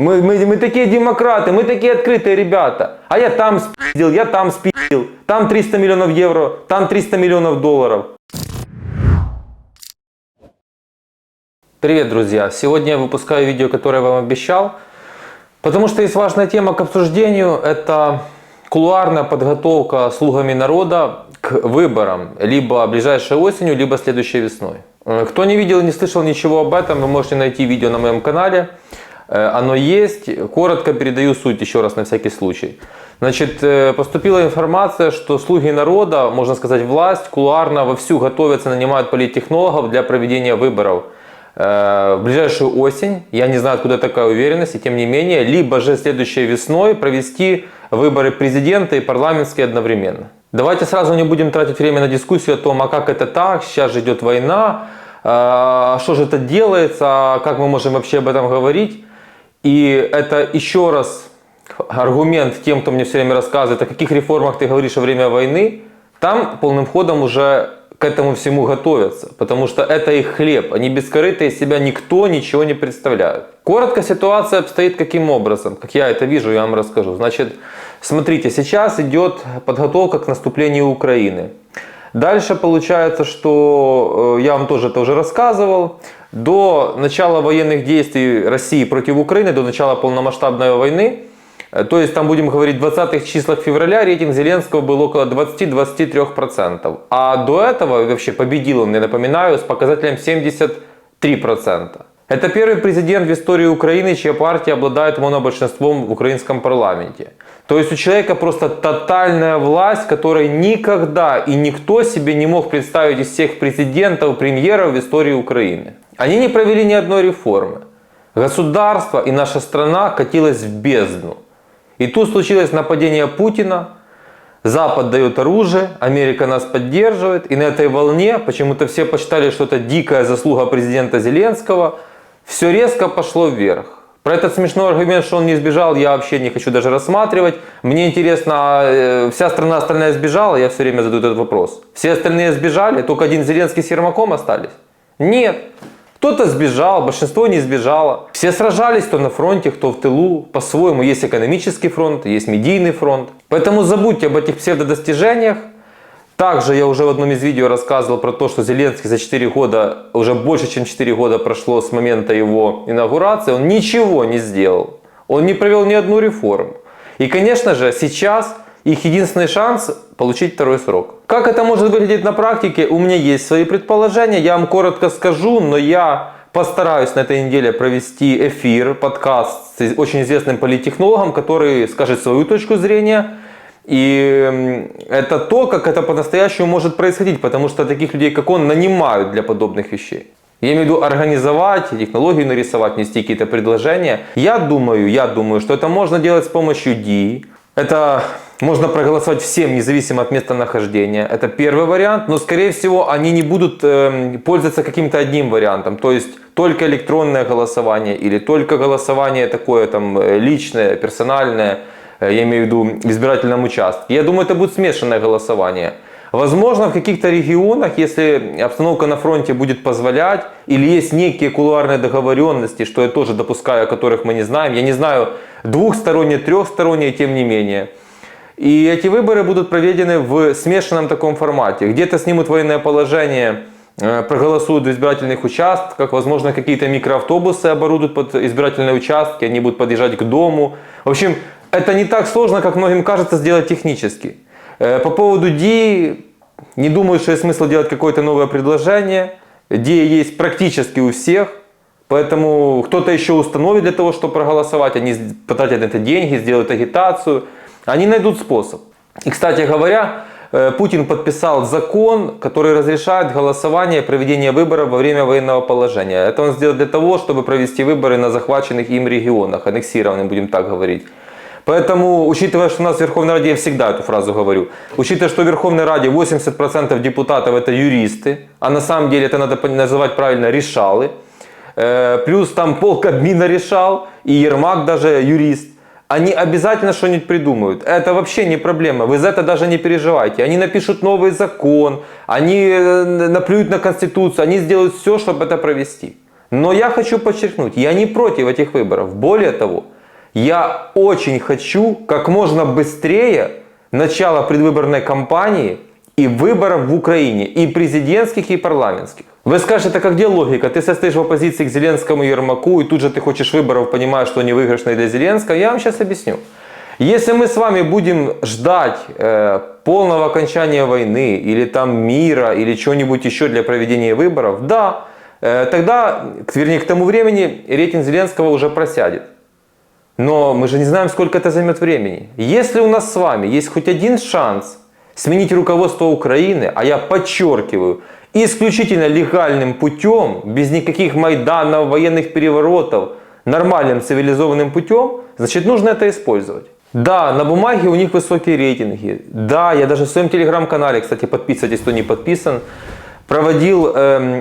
Мы такие демократы, мы такие открытые ребята. А я там спиздил, я там спиздил. Там 300 миллионов евро, там 300 миллионов долларов. Привет, друзья! Сегодня я выпускаю видео, которое я вам обещал. Потому что есть важная тема к обсуждению. Это кулуарная подготовка слугами народа к выборам. Либо ближайшей осенью, либо следующей весной. Кто не видел и не слышал ничего об этом, вы можете найти видео на моем канале. Оно есть. Коротко передаю суть еще раз на всякий случай. Значит, поступила информация, что слуги народа, можно сказать власть, кулуарно вовсю готовятся, нанимают политтехнологов для проведения выборов в ближайшую осень. Я не знаю, откуда такая уверенность, и тем не менее, либо же следующей весной провести выборы президента и парламентские одновременно. Давайте сразу не будем тратить время на дискуссию о том, а как это так, сейчас же идет война, что же это делается, как мы можем вообще об этом говорить. И это еще раз аргумент тем, кто мне все время рассказывает, о каких реформах ты говоришь во время войны. Там полным ходом уже к этому всему готовятся, потому что это их хлеб. Они бескорыстно из себя никто ничего не представляют. Коротко ситуация обстоит каким образом, как я это вижу, я вам расскажу. Значит, смотрите, сейчас идет подготовка к наступлению Украины. Дальше получается, что я вам тоже это уже рассказывал. До начала военных действий России против Украины, до начала полномасштабной войны, то есть там будем говорить в 20-х числах февраля, рейтинг Зеленского был около 20-23%. А до этого вообще победил он, я напоминаю, с показателем 73%. Это первый президент в истории Украины, чья партия обладает монобольшинством в украинском парламенте. То есть у человека просто тотальная власть, которой никогда и никто себе не мог представить из всех президентов, премьеров в истории Украины. Они не провели ни одной реформы. Государство и наша страна катилась в бездну. И тут случилось нападение Путина. Запад дает оружие, Америка нас поддерживает. И на этой волне почему-то все посчитали, что это дикая заслуга президента Зеленского. Все резко пошло вверх. Про этот смешной аргумент, что он не сбежал, я вообще не хочу даже рассматривать. Мне интересно, вся страна остальная сбежала? Я все время задаю этот вопрос. Все остальные сбежали? Только один Зеленский с Ермаком остались? Нет. Кто-то сбежал, большинство не сбежало. Все сражались, кто на фронте, кто в тылу. По-своему, есть экономический фронт, есть медийный фронт. Поэтому забудьте об этих псевдодостижениях. Также я уже в одном из видео рассказывал про то, что Зеленский за 4 года, уже больше чем 4 года прошло с момента его инаугурации, он ничего не сделал. Он не провел ни одну реформу. И, конечно же, сейчас их единственный шанс получить второй срок. Как это может выглядеть на практике, у меня есть свои предположения, я вам коротко скажу, но я постараюсь на этой неделе провести эфир, подкаст с очень известным политтехнологом, который скажет свою точку зрения. И это то, как это по-настоящему может происходить, потому что таких людей, как он, нанимают для подобных вещей. Я имею в виду организовать, технологию нарисовать, нести какие-то предложения. Я думаю, что это можно делать с помощью ДИИ. Это можно проголосовать всем, независимо от местонахождения. Это первый вариант, но скорее всего они не будут пользоваться каким-то одним вариантом. То есть только электронное голосование или только голосование такое там личное, персональное. Я имею в виду в избирательном участке. Я думаю, это будет смешанное голосование. Возможно, в каких-то регионах, если обстановка на фронте будет позволять, или есть некие кулуарные договоренности, что я тоже допускаю, о которых мы не знаем. Я не знаю, двухсторонние, трехсторонние, тем не менее. И эти выборы будут проведены в смешанном таком формате. Где-то снимут военное положение, проголосуют в избирательных участках, возможно, какие-то микроавтобусы оборудуют под избирательные участки, они будут подъезжать к дому. В общем, это не так сложно, как многим кажется, сделать технически. По поводу ДИИ, не думаю, что есть смысл делать какое-то новое предложение. ДИИ есть практически у всех, поэтому кто-то еще установит для того, чтобы проголосовать, они потратят на это деньги, сделают агитацию, они найдут способ. И, кстати говоря, Путин подписал закон, который разрешает голосование и проведение выборов во время военного положения. Это он сделал для того, чтобы провести выборы на захваченных им регионах, аннексированных, будем так говорить. Поэтому, учитывая, что у нас в Верховной Раде, я всегда эту фразу говорю, учитывая, что в Верховной Раде 80% депутатов это юристы, а на самом деле это надо называть правильно решалы, плюс там полкабмина решал, и Ермак даже юрист, они обязательно что-нибудь придумают. Это вообще не проблема, вы за это даже не переживайте. Они напишут новый закон, они наплюют на Конституцию, они сделают все, чтобы это провести. Но я хочу подчеркнуть, я не против этих выборов. Более того, я очень хочу как можно быстрее начала предвыборной кампании и выборов в Украине, и президентских, и парламентских. Вы скажете, так а где логика? Ты состоишь в оппозиции к Зеленскому и Ермаку, и тут же ты хочешь выборов, понимаешь, что они выигрышные для Зеленского. Я вам сейчас объясню. Если мы с вами будем ждать полного окончания войны, или там мира, или чего-нибудь еще для проведения выборов, да, тогда, вернее, к тому времени рейтинг Зеленского уже просядет. Но мы же не знаем, сколько это займет времени. Если у нас с вами есть хоть один шанс сменить руководство Украины, а я подчеркиваю, исключительно легальным путем, без никаких майданов, военных переворотов, нормальным цивилизованным путем, значит, нужно это использовать. Да, на бумаге у них высокие рейтинги. Да, я даже в своем телеграм-канале, кстати, подписывайтесь, кто не подписан, проводил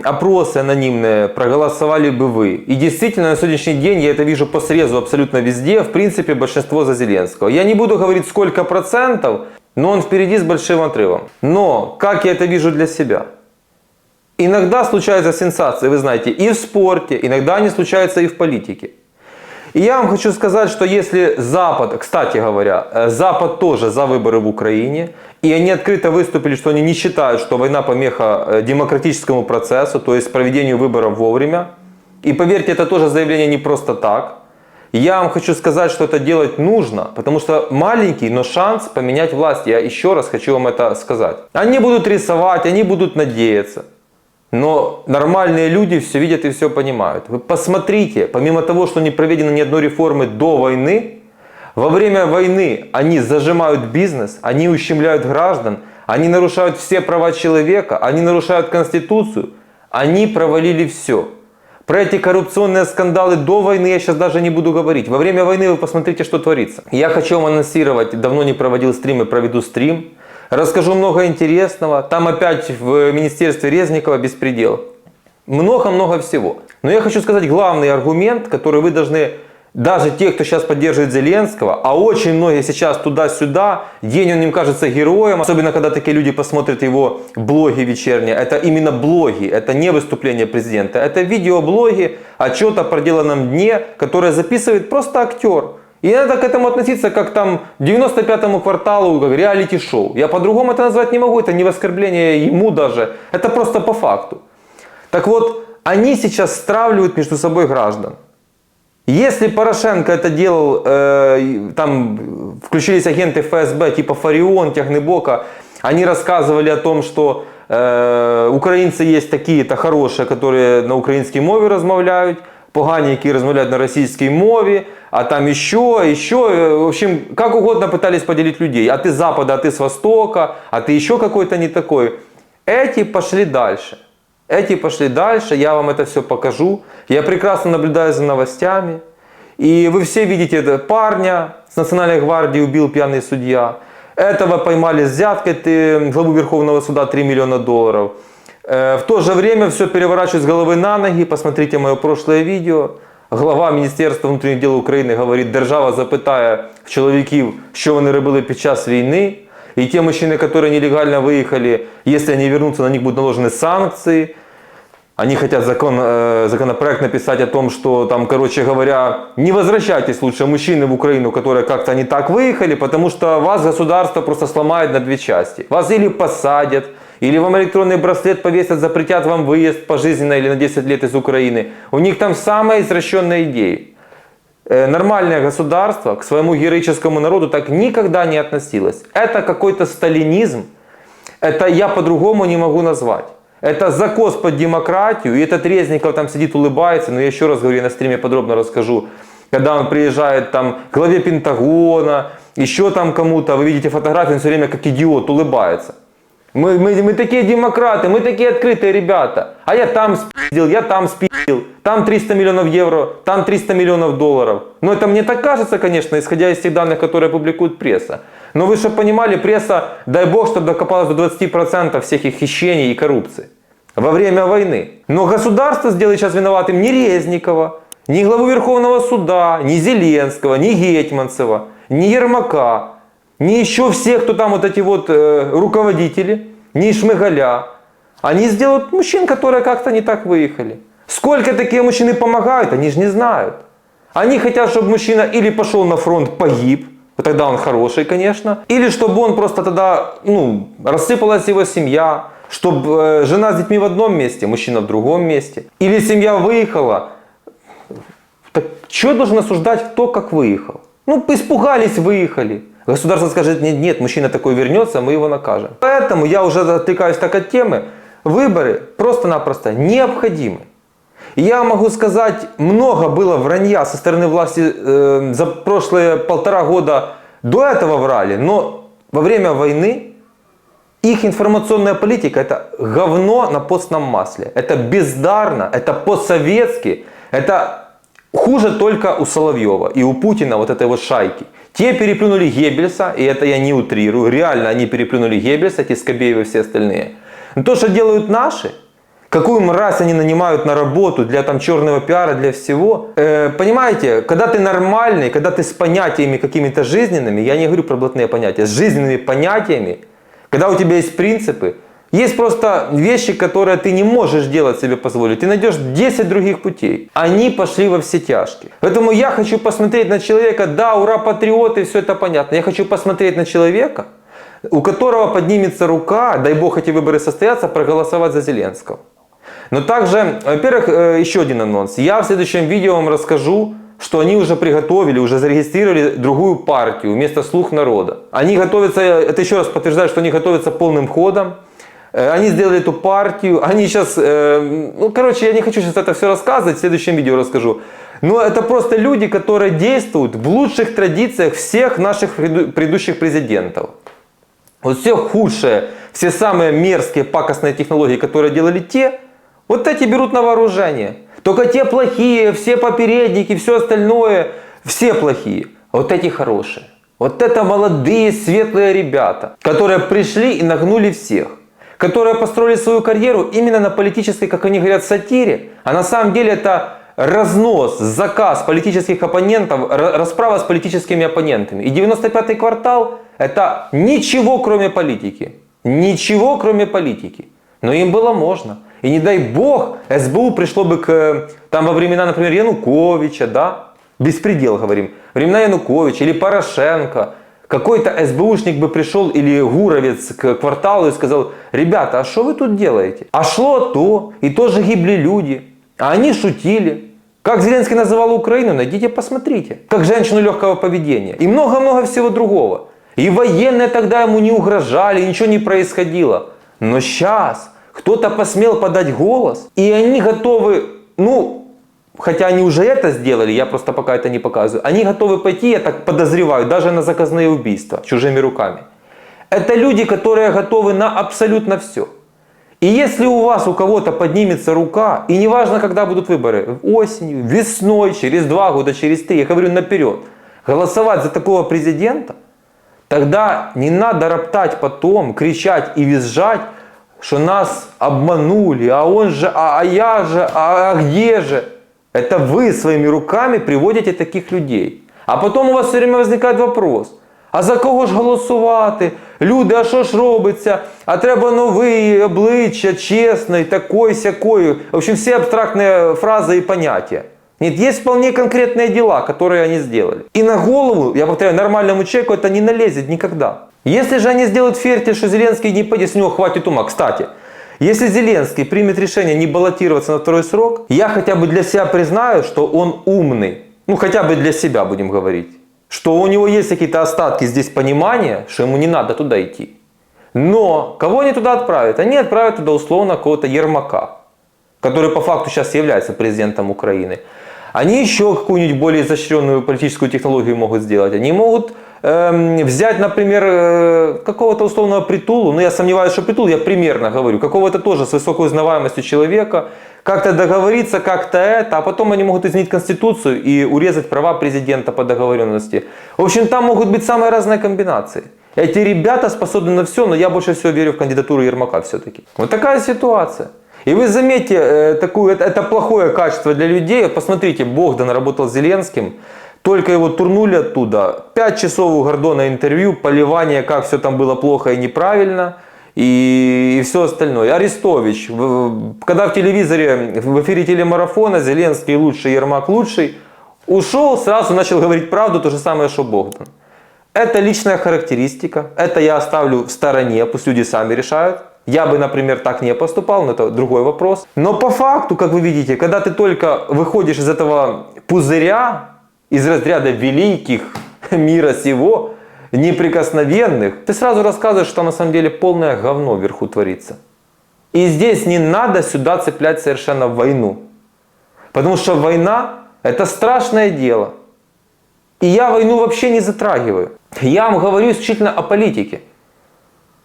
опросы анонимные, проголосовали бы вы. И действительно, на сегодняшний день, я это вижу по срезу абсолютно везде, в принципе, большинство за Зеленского. Я не буду говорить, сколько процентов, но он впереди с большим отрывом. Но, как я это вижу для себя? Иногда случаются сенсации, вы знаете, и в спорте, иногда они случаются и в политике. И я вам хочу сказать, что если Запад, кстати говоря, Запад тоже за выборы в Украине, и они открыто выступили, что они не считают, что война помеха демократическому процессу, то есть проведению выборов вовремя. И поверьте, это тоже заявление не просто так. Я вам хочу сказать, что это делать нужно, потому что маленький, но шанс поменять власть. Я еще раз хочу вам это сказать. Они будут рисовать, они будут надеяться. Но нормальные люди все видят и все понимают. Вы посмотрите, помимо того, что не проведено ни одной реформы до войны, во время войны они зажимают бизнес, они ущемляют граждан, они нарушают все права человека, они нарушают Конституцию, они провалили все. Про эти коррупционные скандалы до войны я сейчас даже не буду говорить. Во время войны вы посмотрите, что творится. Я хочу вам анонсировать, давно не проводил стрим и проведу стрим. Расскажу много интересного. Там опять в министерстве Резникова беспредел. Много-много всего. Но я хочу сказать главный аргумент, который вы должны, даже те, кто сейчас поддерживает Зеленского, а очень многие сейчас туда-сюда, день он им кажется героем, особенно когда такие люди посмотрят его блоги вечерние. Это именно блоги, это не выступление президента. Это видеоблоги, отчет о проделанном дне, которое записывает просто актер. И надо к этому относиться как там 95-му кварталу, как реалити-шоу. Я по-другому это назвать не могу, это не оскорбление ему даже, это просто по факту. Так вот, они сейчас стравливают между собой граждан. Если Порошенко это делал, там включились агенты ФСБ типа Фаріон, Тягнебока, они рассказывали о том, что украинцы есть такие-то хорошие, которые на українській мові розмовляють, погані, які розмовляють на російській мові, а там еще, в общем, как угодно пытались поделить людей. А ты с Запада, а ты с Востока, а ты еще какой-то не такой. Эти пошли дальше. Эти пошли дальше, я вам это все покажу. Я прекрасно наблюдаю за новостями. И вы все видите этого парня с Национальной гвардии убил пьяный судья. Этого поймали с взяткой главу Верховного суда $3 миллиона. В то же время все переворачивают с головы на ноги. Посмотрите мое прошлое видео. Глава Міністерства внутрішніх діл України говорить, держава запитає в чоловіків, що вони робили під час війни. И те мужчины, которые нелегально выехали, если они вернутся, на них будут наложены санкции. Они хотят законопроект написать о том, что там, короче говоря, не возвращайтесь лучше мужчины в Украину, которые как-то не так выехали, потому что вас государство просто сломает на две части. Вас или посадят, или вам электронный браслет повесят, запретят вам выезд пожизненно или на 10 лет из Украины. У них там самая извращенная идея. Нормальное государство к своему героическому народу так никогда не относилось. Это какой-то сталинизм. Это я по-другому не могу назвать. Это закос под демократию. И этот Резников там сидит, улыбается. Но я еще раз говорю, я на стриме подробно расскажу. Когда он приезжает там к главе Пентагона, еще там кому-то, вы видите фотографии, он все время как идиот улыбается. Мы такие демократы, мы такие открытые ребята. А я там спиздил, я там спиздил. Там 300 миллионов евро, там 300 миллионов долларов. Но это мне так кажется, конечно, исходя из тех данных, которые публикует пресса. Но вы чтобы понимали, пресса, дай бог, чтобы докопалась до 20% всех их хищений и коррупции. Во время войны. Но государство сделает сейчас виноватым ни Резникова, ни главу Верховного суда, ни Зеленского, ни Гетманцева, ни Ермака. Не еще все, кто там вот эти вот руководители, не Шмыгаля. Они сделают мужчин, которые как-то не так выехали. Сколько такие мужчины помогают, они же не знают. Они хотят, чтобы мужчина или пошел на фронт, погиб, тогда он хороший, конечно, или чтобы он просто тогда, рассыпалась его семья, чтобы жена с детьми в одном месте, мужчина в другом месте. Или семья выехала. Так что должен осуждать, кто как выехал? Испугались, выехали. Государство скажет, нет, мужчина такой вернется, мы его накажем. Поэтому я уже отвлекаюсь так от темы. Выборы просто-напросто необходимы. Я могу сказать, много было вранья со стороны власти за прошлые 1,5 года до этого врали, но во время войны их информационная политика это говно на постном масле. Это бездарно, это по-советски, это хуже только у Соловьева и у Путина вот этой вот шайки. Те переплюнули Геббельса, и это я не утрирую, реально они переплюнули Геббельса, те Скобеевы и все остальные. Но то, что делают наши, какую мразь они нанимают на работу для черного пиара, для всего. Понимаете, когда ты нормальный, когда ты с понятиями какими-то жизненными, я не говорю про блатные понятия, с жизненными понятиями, когда у тебя есть принципы, есть просто вещи, которые ты не можешь делать себе позволить. Ты найдешь 10 других путей. Они пошли во все тяжкие. Поэтому я хочу посмотреть на человека, да, ура, патриоты, все это понятно. Я хочу посмотреть на человека, у которого поднимется рука, дай бог эти выборы состоятся, проголосовать за Зеленского. Но также, во-первых, еще один анонс. Я в следующем видео вам расскажу, что они уже приготовили, уже зарегистрировали другую партию вместо «Слуг народа». Они готовятся, это еще раз подтверждает, что они готовятся полным ходом. Они сделали эту партию, они сейчас, я не хочу сейчас это все рассказывать, в следующем видео расскажу. Но это просто люди, которые действуют в лучших традициях всех наших предыдущих президентов. Вот все худшее, все самые мерзкие, пакостные технологии, которые делали те, вот эти берут на вооружение. Только те плохие, все попередники, все остальное, все плохие. Вот эти хорошие. Вот это молодые, светлые ребята, которые пришли и нагнули всех. Которые построили свою карьеру именно на политической, как они говорят, сатире. А на самом деле это разнос, заказ политических оппонентов, расправа с политическими оппонентами. И 95-й квартал это ничего кроме политики. Ничего кроме политики. Но им было можно. И не дай бог, СБУ пришло бы во времена, например, Януковича, да? Беспредел говорим. Времена Януковича или Порошенко. Какой-то СБУшник бы пришел или Гуровец к кварталу и сказал: ребята, а что вы тут делаете? А шло то, и тоже гибли люди. А они шутили. Как Зеленский называл Украину, найдите, посмотрите. Как женщину легкого поведения. И много-много всего другого. И военные тогда ему не угрожали, ничего не происходило. Но сейчас кто-то посмел подать голос, и они готовы, хотя они уже это сделали, я просто пока это не показываю, они готовы пойти, я так подозреваю, даже на заказные убийства чужими руками. Это люди, которые готовы на абсолютно все. И если у вас, у кого-то поднимется рука, и неважно, когда будут выборы, осенью, весной, через 2 года, через 3, я говорю наперед, голосовать за такого президента, тогда не надо роптать потом, кричать и визжать, что нас обманули, а он же, а я же, а где же? Это вы своими руками приводите таких людей. А потом у вас все время возникает вопрос: а за кого ж голосувати? Люди, а що ж робиться? А треба новий обличчя, чесний, такой, сякой. В общем, все абстрактные фразы и понятия. Нет, есть вполне конкретные дела, которые они сделали. И на голову, я повторяю, нормальному человеку это не налезет никогда. Если же они сделают фертиль, что Зеленский не пойдет, с него хватит ума. Кстати, если Зеленский примет решение не баллотироваться на 2-й срок, я хотя бы для себя признаю, что он умный. Хотя бы для себя будем говорить. Что у него есть какие-то остатки здесь понимания, что ему не надо туда идти. Но кого они туда отправят? Они отправят туда условно какого-то Ермака, который по факту сейчас является президентом Украины. Они еще какую-нибудь более изощренную политическую технологию могут сделать. Они могут взять, например, какого-то условного Притулу, я сомневаюсь, что Притул, я примерно говорю, какого-то тоже с высокой узнаваемостью человека, как-то договориться, а потом они могут изменить Конституцию и урезать права президента по договоренности. В общем, там могут быть самые разные комбинации. Эти ребята способны на все, но я больше всего верю в кандидатуру Ермака все-таки. Вот такая ситуация. И вы заметьте, это плохое качество для людей. Посмотрите, Богдан работал с Зеленским. Только его турнули оттуда. 5 часов у Гордона интервью, поливание, как все там было плохо и неправильно. и все остальное. Арестович, когда в телевизоре, в эфире телемарафона Зеленский лучший, Ермак лучший, ушел, сразу начал говорить правду, то же самое, что Богдан. Это личная характеристика, это я оставлю в стороне, пусть люди сами решают. Я бы, например, так не поступал, но это другой вопрос. Но по факту, как вы видите, когда ты только выходишь из этого пузыря, из разряда великих мира сего, неприкосновенных, ты сразу рассказываешь, что на самом деле полное говно вверху творится. И здесь не надо сюда цеплять совершенно войну. Потому что война – это страшное дело. И я войну вообще не затрагиваю. Я вам говорю исключительно о политике.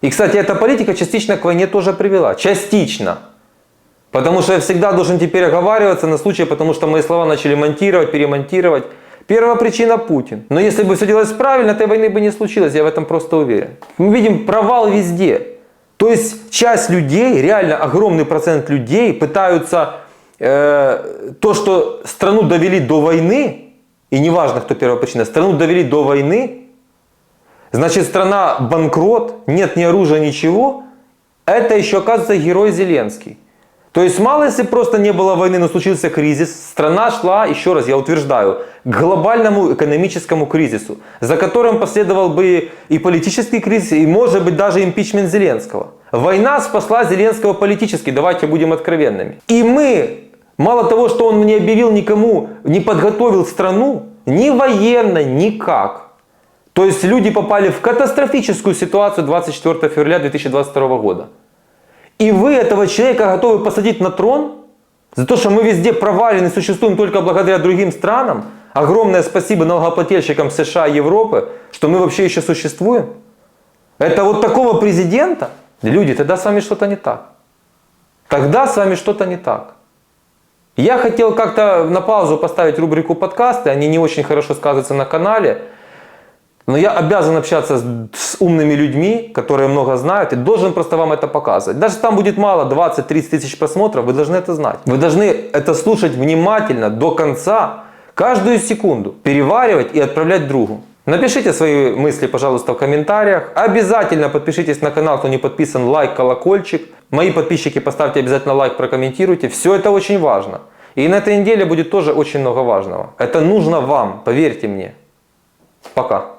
И, кстати, эта политика частично к войне тоже привела. Частично. Потому что я всегда должен теперь оговариваться на случай, потому что мои слова начали монтировать, перемонтировать. Первая причина – Путин. Но если бы все делалось правильно, этой войны бы не случилось, я в этом просто уверен. Мы видим провал везде. То есть часть людей, реально огромный процент людей пытаются то, что страну довели до войны, и неважно, кто первая причина, страну довели до войны, значит страна банкрот, нет ни оружия, ничего, это еще оказывается герой Зеленский. То есть мало если просто не было войны, но случился кризис, страна шла, еще раз я утверждаю, к глобальному экономическому кризису, за которым последовал бы и политический кризис, и может быть даже импичмент Зеленского. Война спасла Зеленского политически, давайте будем откровенными. И мы, мало того, что он не объявил никому, не подготовил страну, ни военно, никак. То есть люди попали в катастрофическую ситуацию 24 февраля 2022 года. И вы этого человека готовы посадить на трон? За то, что мы везде провалены, существуем только благодаря другим странам? Огромное спасибо налогоплательщикам США и Европы, что мы вообще еще существуем? Это вот такого президента? Люди, тогда с вами что-то не так. Тогда с вами что-то не так. Я хотел как-то на паузу поставить рубрику подкасты, они не очень хорошо сказываются на канале. Но я обязан общаться с умными людьми, которые много знают, и должен просто вам это показывать. Даже там будет мало, 20-30 тысяч просмотров, вы должны это знать. Вы должны это слушать внимательно, до конца, каждую секунду, переваривать и отправлять другу. Напишите свои мысли, пожалуйста, в комментариях. Обязательно подпишитесь на канал, кто не подписан, лайк, колокольчик. Мои подписчики, поставьте обязательно лайк, прокомментируйте. Все это очень важно. И на этой неделе будет тоже очень много важного. Это нужно вам, поверьте мне. Пока.